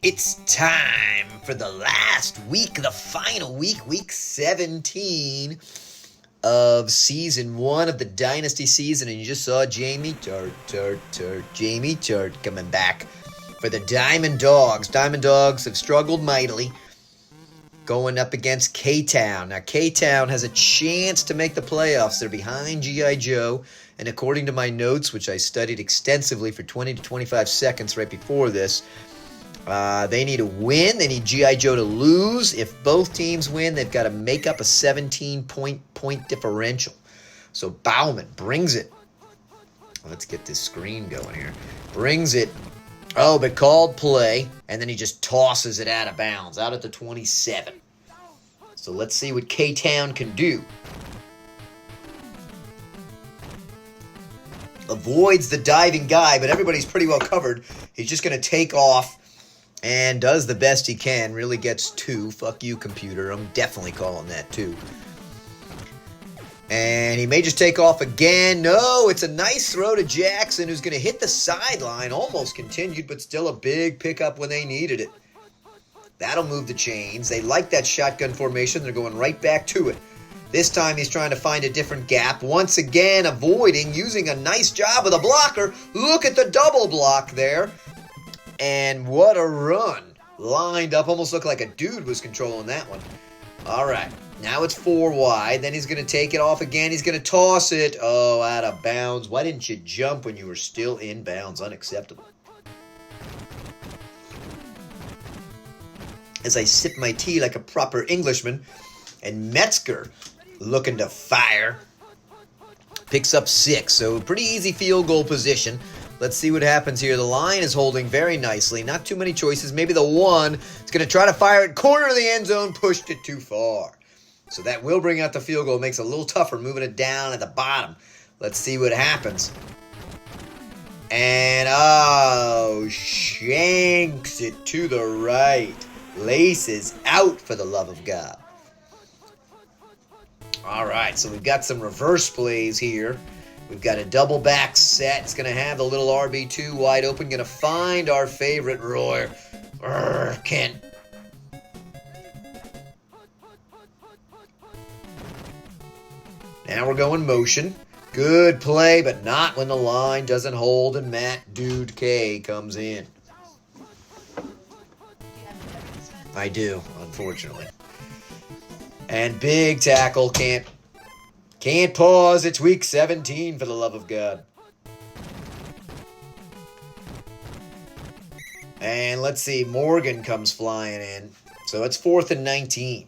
It's time for the last week, the final week, week 17 of season 1 of the Dynasty season. And you just saw Jamie Tart coming back for the Diamond Dogs. Diamond Dogs have struggled mightily going up against K-Town. Now, K-Town has a chance to make the playoffs. They're behind G.I. Joe. And according to my notes, which I studied extensively for 20 to 25 seconds right before this, they need a win. They need G.I. Joe to lose. If both teams win, they've got to make up a 17-point differential. So Bauman brings it. Let's get this screen going here. Brings it. Oh, but called play. And then he just tosses it out of bounds, out at the 27. So let's see what K-Town can do. Avoids the diving guy, but everybody's pretty well covered. He's just going to take off. And does the best he can. Really gets 2. Fuck you, computer. I'm definitely calling that 2. And he may just take off again. No, it's a nice throw to Jackson, who's going to hit the sideline. Almost continued, but still a big pickup when they needed it. That'll move the chains. They like that shotgun formation. They're going right back to it. This time he's trying to find a different gap. Once again, avoiding, using a nice job of the blocker. Look at the double block there. And what a run. Lined up. Almost looked like a dude was controlling that one. All right. Now it's 4 wide. Then he's going to take it off again. He's going to toss it. Oh, out of bounds. Why didn't you jump when you were still in bounds? Unacceptable. As I sip my tea like a proper Englishman. And Metzger looking to fire. Picks up 6. So pretty easy field goal position. Let's see what happens here. The line is holding very nicely. Not too many choices. Maybe the one is going to try to fire it. Corner of the end zone. Pushed it too far. So that will bring out the field goal. Makes it a little tougher moving it down at the bottom. Let's see what happens. And, oh, shanks it to the right. Laces out, for the love of God. All right, so we've got some reverse plays here. We've got a double back set. It's going to have the little RB2 wide open. Going to find our favorite Roy. Kent. Now we're going motion. Good play, but not when the line doesn't hold and Matt Dude K comes in. I do, unfortunately. And big tackle. Can't pause. It's week 17, for the love of God. And let's see. Morgan comes flying in. So it's 4th and 19.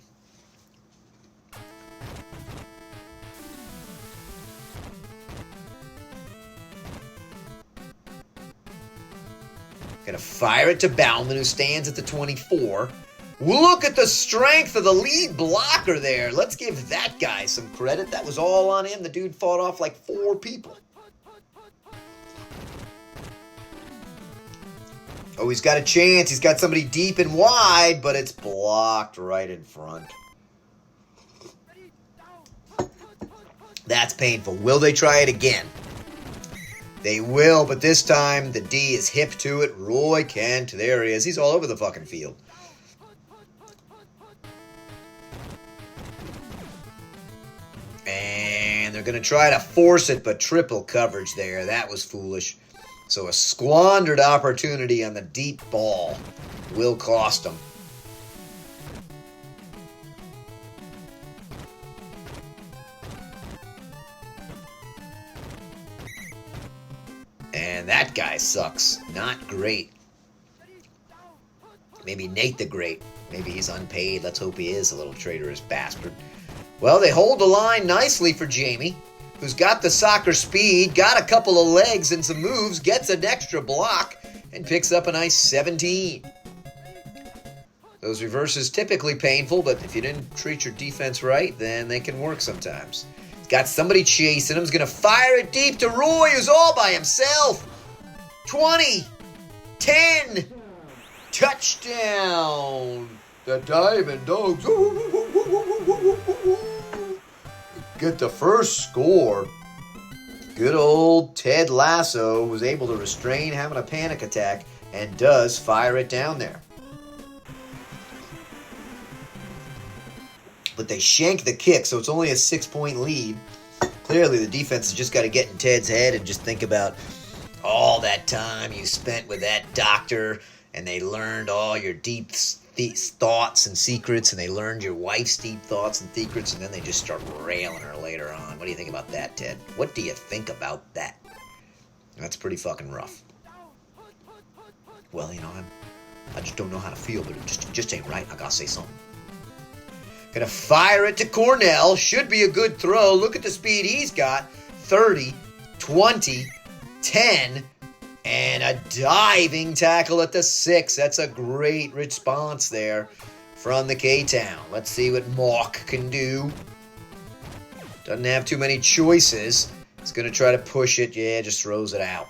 Gonna fire it to Bauman, who stands at the 24. Look at the strength of the lead blocker there. Let's give that guy some credit. That was all on him. The dude fought off like 4 people. Oh, he's got a chance. He's got somebody deep and wide, but it's blocked right in front. That's painful. Will they try it again? They will, but this time the D is hip to it. Roy Kent, there he is. He's all over the fucking field. And they're going to try to force it, but triple coverage there. That was foolish. So a squandered opportunity on the deep ball will cost them. And that guy sucks. Not great. Maybe Nate the Great. Maybe he's unpaid. Let's hope he is, a little traitorous bastard. Well, they hold the line nicely for Jamie, who's got the soccer speed, got a couple of legs and some moves, gets an extra block, and picks up a nice 17. Those reverses typically painful, but if you didn't treat your defense right, then they can work sometimes. He's got somebody chasing him. He's going to fire it deep to Roy, who's all by himself. 20, 10, touchdown. The Diamond Dogs get the first score. Good old Ted Lasso was able to restrain having a panic attack and does fire it down there. But they shank the kick, so it's only a 6-point lead. Clearly, the defense has just got to get in Ted's head and just think about all that time you spent with that doctor, and they learned all your deep thoughts and secrets, and they learned your wife's deep thoughts and secrets, and then they just start railing her later on. What do you think about that, Ted? What do you think about that? That's pretty fucking rough. Well, you know, I just don't know how to feel, but it just ain't right. I gotta say something. Gonna fire it to Cornell. Should be a good throw. Look at the speed he's got. 30, 20, 10, and a diving tackle at the 6. That's a great response there from the K-Town. Let's see what Mock can do. Doesn't have too many choices. He's gonna try to push it. Yeah, just throws it out.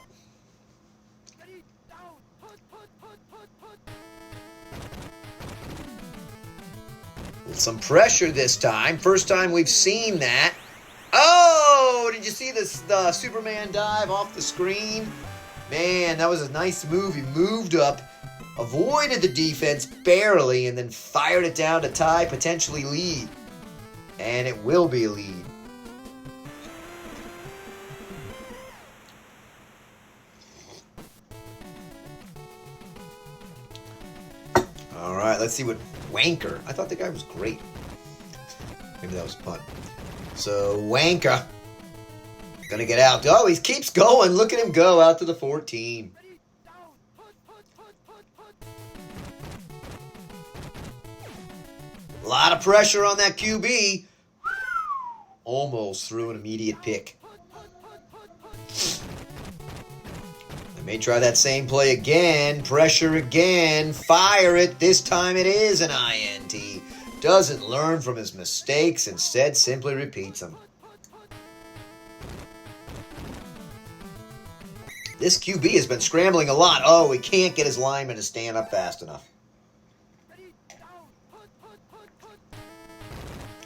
Some pressure this time. First time we've seen that. Oh, did you see this the Superman dive off the screen? Man, that was a nice move. He moved up, avoided the defense barely, and then fired it down to tie, potentially lead. And it will be a lead. All right, let's see what Wanker. I thought the guy was great. Maybe that was a pun. So, Wanker. Gonna get out. Oh, he keeps going. Look at him go out to the 14. A lot of pressure on that QB. Almost threw an immediate pick. They may try that same play again. Pressure again. Fire it. This time it is an INT. Doesn't learn from his mistakes. Instead, simply repeats them. This QB has been scrambling a lot. Oh, he can't get his lineman to stand up fast enough.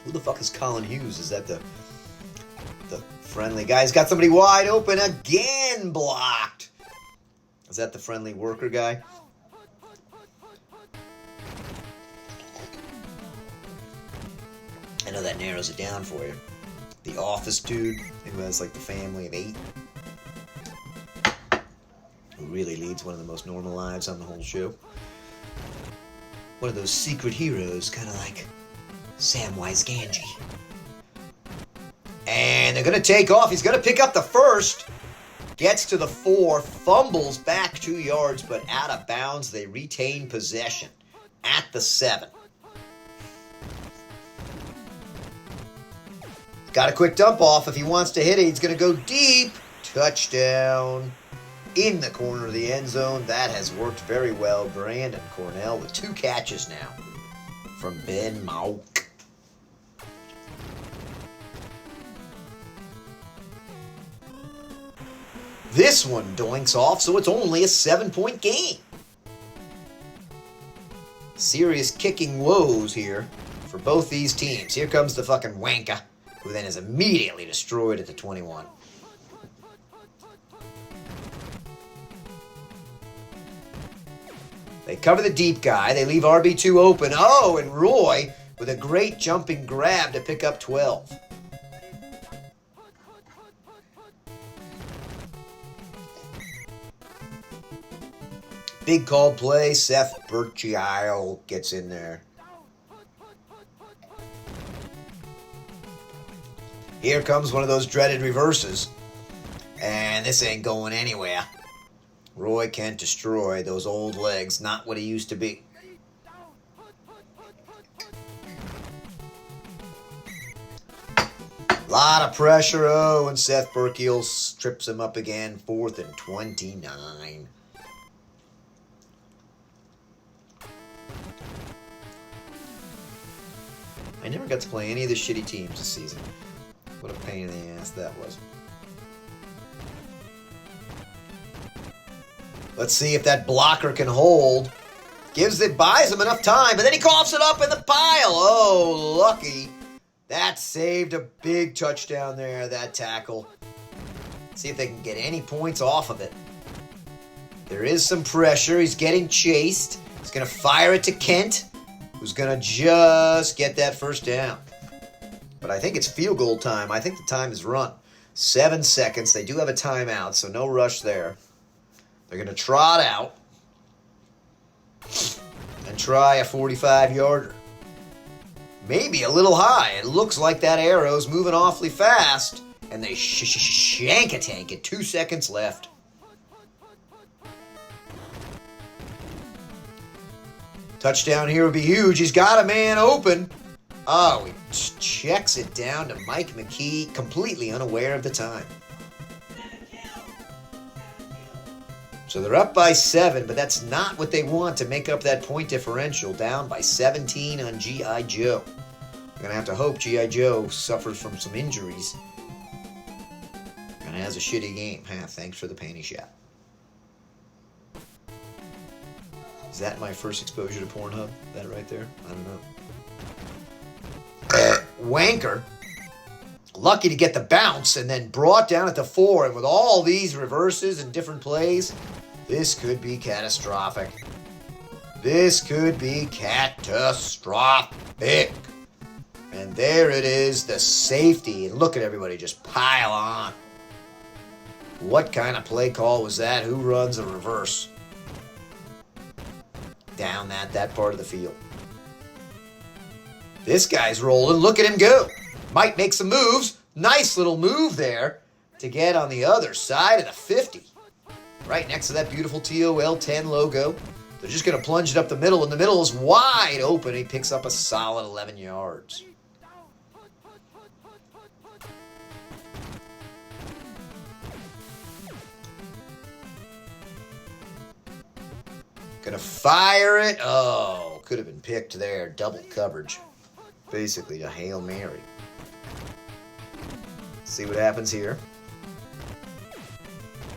Who the fuck is Colin Hughes? Is that the friendly guy? He's got somebody wide open again, blocked. Is that the friendly worker guy? I know that narrows it down for you. The office dude who has like the family of 8. Who really leads one of the most normal lives on the whole show. One of those secret heroes, kind of like Samwise Gamgee. And they're going to take off. He's going to pick up the first. Gets to the 4, fumbles back 2 yards, but out of bounds. They retain possession at the 7. Got a quick dump off. If he wants to hit it, he's going to go deep. Touchdown in the corner of the end zone. That has worked very well. Brandon Cornell with 2 catches now from Ben Mauk. This one doinks off, so it's only a 7-point game. Serious kicking woes here for both these teams. Here comes the fucking Wanka, who then is immediately destroyed at the 21. They cover the deep guy. They leave RB2 open. Oh, and Roy with a great jumping grab to pick up 12. Big call play. Seth Burchill gets in there. Here comes one of those dreaded reverses. And this ain't going anywhere. Roy can't destroy those old legs. Not what he used to be. Lot of pressure. Oh, and Seth Burchill trips him up again. 4th and 29. I never got to play any of the shitty teams this season. What a pain in the ass that was. Let's see if that blocker can hold. Buys him enough time, but then he coughs it up in the pile. Oh, lucky. That saved a big touchdown there, that tackle. See if they can get any points off of it. There is some pressure. He's getting chased. He's going to fire it to Kent, who's going to just get that first down. But I think it's field goal time. I think the time is run. 7 seconds. They do have a timeout, so no rush there. They're going to trot out and try a 45-yarder. Maybe a little high. It looks like that arrow's moving awfully fast. And they shank-a-tank it. 2 seconds left. Touchdown here would be huge. He's got a man open. Oh, he checks it down to Mike McKee, completely unaware of the time. So they're up by 7, but that's not what they want to make up that point differential. Down by 17 on G.I. Joe. We're going to have to hope G.I. Joe suffers from some injuries and has a shitty game. Thanks for the panty shot. Is that my first exposure to Pornhub? That right there? I don't know. Wanker. Lucky to get the bounce and then brought down at the 4. And with all these reverses and different plays, this could be catastrophic. This could be catastrophic. And there it is, the safety. And look at everybody just pile on. What kind of play call was that? Who runs a reverse down that part of the field? This guy's rolling. Look at him go. Might make some moves. Nice little move there to get on the other side of the 50. Right next to that beautiful TOL 10 logo. They're just going to plunge it up the middle, and the middle is wide open. He picks up a solid 11 yards. Gonna fire it. Oh, could have been picked there. Double coverage. Basically a Hail Mary. See what happens here.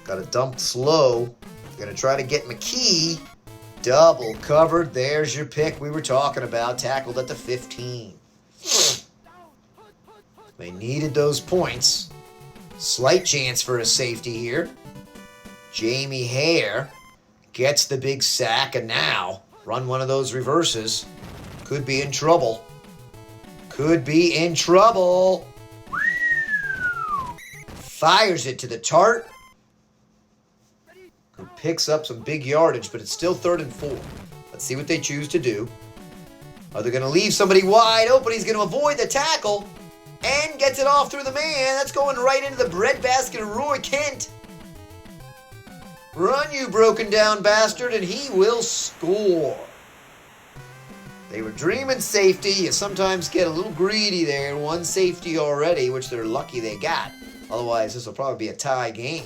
Got to dump slow. Gonna try to get McKee. Double covered. There's your pick we were talking about. Tackled at the 15. They needed those points. Slight chance for a safety here. Jamie Hare gets the big sack, and now run one of those reverses. Could be in trouble. Could be in trouble. Fires it to the Tart. Who picks up some big yardage, but it's still 3rd and 4. Let's see what they choose to do. Are they going to leave somebody wide open? He's going to avoid the tackle and gets it off through the man. That's going right into the breadbasket of Roy Kent. Run, you broken down bastard, and he will score. They were dreaming safety. You sometimes get a little greedy there. One safety already, which they're lucky they got. Otherwise, this will probably be a tie game.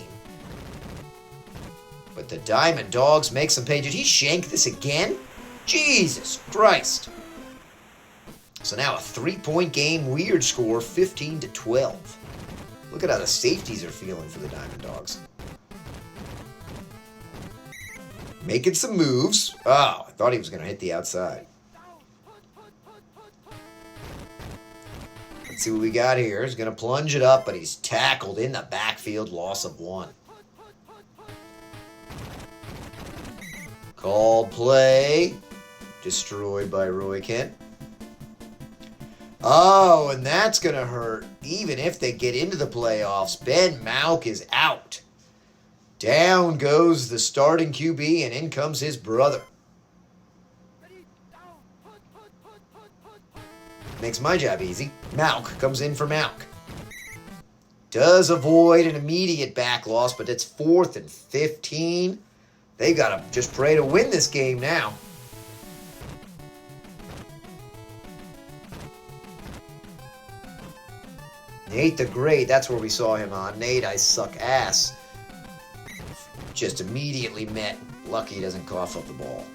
But the Diamond Dogs make some pay. Did he shank this again? Jesus Christ. So now a 3-point game, weird score, 15-12. Look at how the safeties are feeling for the Diamond Dogs. Making some moves. Oh, I thought he was going to hit the outside. Let's see what we got here. He's going to plunge it up, but he's tackled in the backfield. Loss of 1. Called play. Destroyed by Roy Kent. Oh, and that's going to hurt. Even if they get into the playoffs, Ben Mauk is out. Down goes the starting QB, and in comes his brother. Makes my job easy. Mauk comes in for Mauk. Does avoid an immediate back loss, but it's 4th and 15. They got to just pray to win this game now. Nate the Great, that's where we saw him on. Nate, I suck ass. Just immediately met. Lucky he doesn't cough up the ball.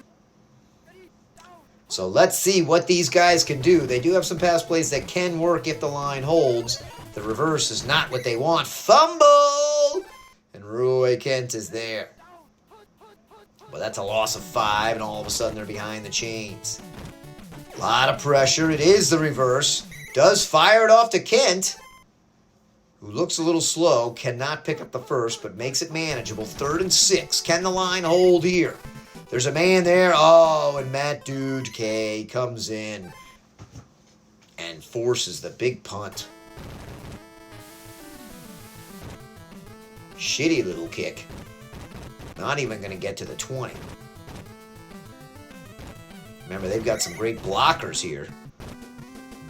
So let's see what these guys can do. They do have some pass plays that can work if the line holds. The reverse is not what they want. Fumble! And Roy Kent is there. Well, that's a loss of 5, and all of a sudden they're behind the chains. A lot of pressure. It is the reverse. Does fire it off to Kent, who looks a little slow, cannot pick up the first, but makes it manageable. 3rd and 6. Can the line hold here? There's a man there. Oh, and Matt Dude K comes in and forces the big punt. Shitty little kick. Not even going to get to the 20. Remember, they've got some great blockers here.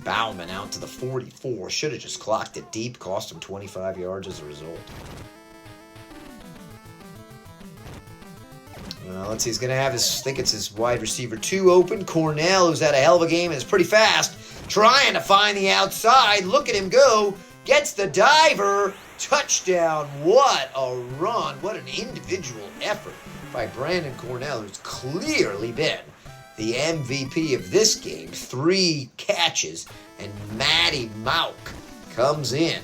Bauman out to the 44. Should have just clocked it deep. Cost him 25 yards as a result. Let's see. He's going to have his, I think it's his wide receiver 2 open. Cornell, who's had a hell of a game and is pretty fast. Trying to find the outside. Look at him go. Gets the diver. Touchdown. What a run. What an individual effort by Brandon Cornell, who's clearly been the MVP of this game. 3 catches, and Matty Mauk comes in.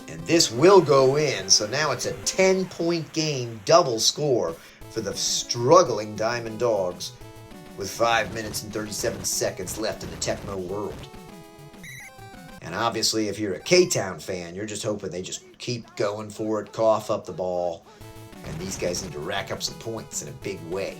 And this will go in, so now it's a 10-point game, double score for the struggling Diamond Dogs with 5 minutes and 37 seconds left in the Tecmo world. And obviously, if you're a K-Town fan, you're just hoping they just keep going for it, cough up the ball, and these guys need to rack up some points in a big way.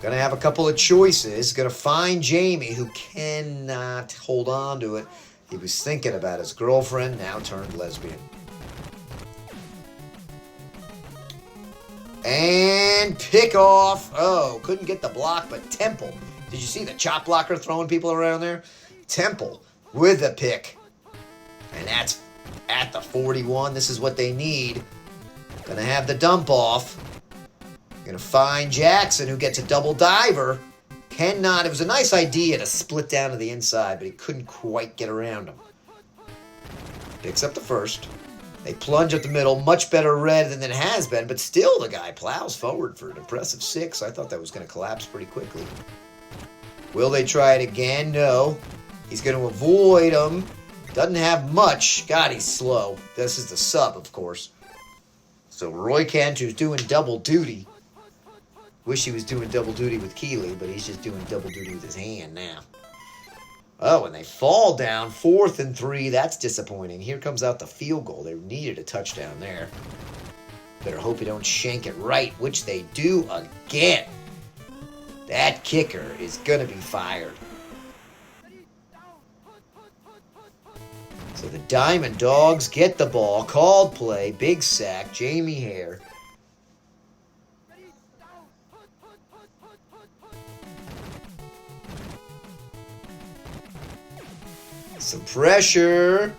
Gonna have a couple of choices. Gonna find Jamie, who cannot hold on to it. He was thinking about his girlfriend, now turned lesbian. And pick off. Oh, couldn't get the block, but Temple. Did you see the chop blocker throwing people around there? Temple with the pick. And that's at the 41. This is what they need. Gonna have the dump off. Gonna find Jackson, who gets a double diver. Cannot. It was a nice idea to split down to the inside, but he couldn't quite get around him. Picks up the first. They plunge up the middle. Much better red than it has been, but still the guy plows forward for an impressive 6. I thought that was going to collapse pretty quickly. Will they try it again? No. He's going to avoid him. Doesn't have much. God, he's slow. This is the sub, of course. So Roy Kent, who's doing double duty. Wish he was doing double duty with Keeley, but he's just doing double duty with his hand now. Oh, and they fall down. 4th and 3. That's disappointing. Here comes out the field goal. They needed a touchdown there. Better hope you don't shank it right, which they do again. That kicker is going to be fired. So the Diamond Dogs get the ball. Called play. Big sack. Jamie Hare. Some pressure.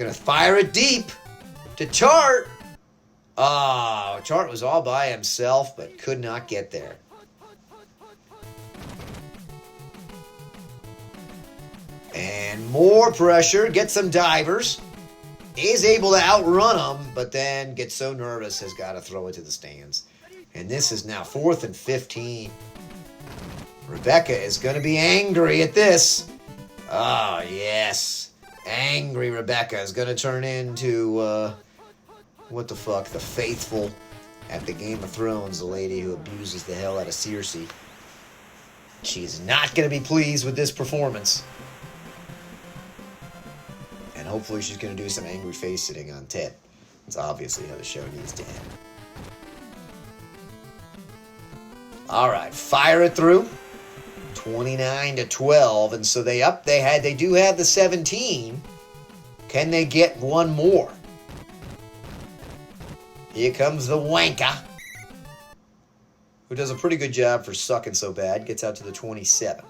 Gonna fire it deep to Tart. Oh, Tart was all by himself, but could not get there. And more pressure. Get some divers. Is able to outrun them, but then gets so nervous has got to throw it to the stands. And this is now 4th and 15. Rebecca is going to be angry at this. Oh, yes. Angry Rebecca is going to turn into, what the fuck, the faithful at the Game of Thrones, the lady who abuses the hell out of Cersei. She's not going to be pleased with this performance. And hopefully she's going to do some angry face sitting on Ted. That's obviously how the show needs to end. All right, fire it through. 29-12, and so they do have the 17. Can they get one more? Here comes the wanker, who does a pretty good job for sucking so bad. Gets out to the 27.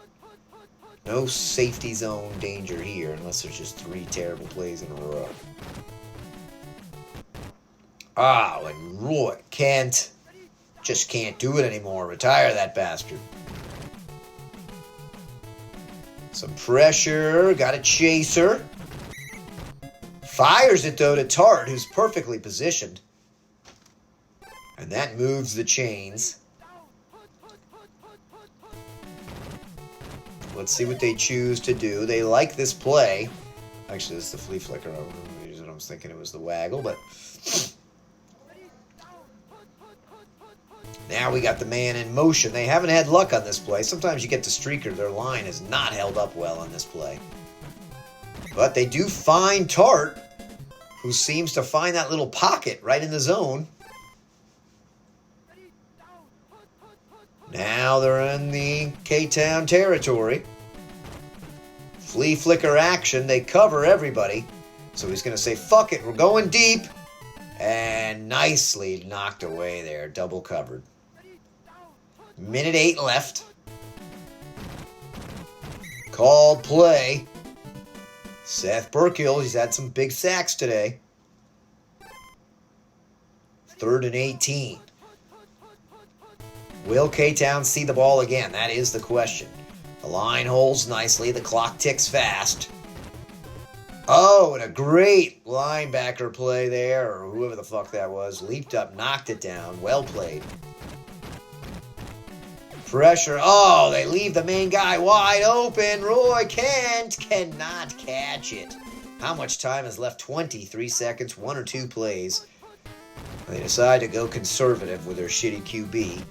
No safety zone danger here, unless there's just 3 terrible plays in a row. Oh, and Roy Kent just can't do it anymore. Retire that bastard. Some pressure. Got a chaser. Fires it, though, to Tart, who's perfectly positioned. And that moves the chains. Let's see what they choose to do. They like this play. Actually, this is the flea flicker. I was thinking it was the waggle, but... Now we got the man in motion. They haven't had luck on this play. Sometimes you get to streaker. Their line is not held up well on this play. But they do find Tart, who seems to find that little pocket right in the zone. Now they're in the K-Town territory. Flea flicker action. They cover everybody. So he's going to say, fuck it, we're going deep. And nicely knocked away there. Double covered. Minute 8 left. Called play. Seth Burkill, he's had some big sacks today. 3rd and 18. Will K-Town see the ball again? That is the question. The line holds nicely. The clock ticks fast. Oh, and a great linebacker play there, or whoever the fuck that was. Leaped up, knocked it down. Well played. Pressure. Oh, they leave the main guy wide open. Roy Kent cannot catch it. How much time is left? 23 seconds, 1 or 2 plays. They decide to go conservative with their shitty QB.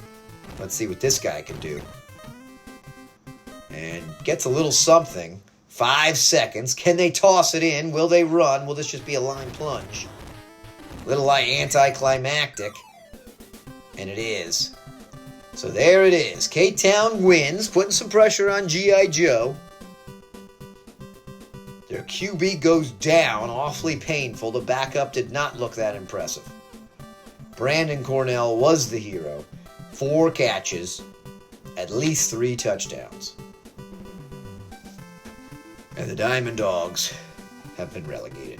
Let's see what this guy can do. And gets a little something. 5 seconds. Can they toss it in? Will they run? Will this just be a line plunge? Little anticlimactic. And it is. So there it is. K-Town wins, putting some pressure on G.I. Joe. Their QB goes down, awfully painful. The backup did not look that impressive. Brandon Cornell was the hero. 4 catches, at least 3 touchdowns. And the Diamond Dogs have been relegated.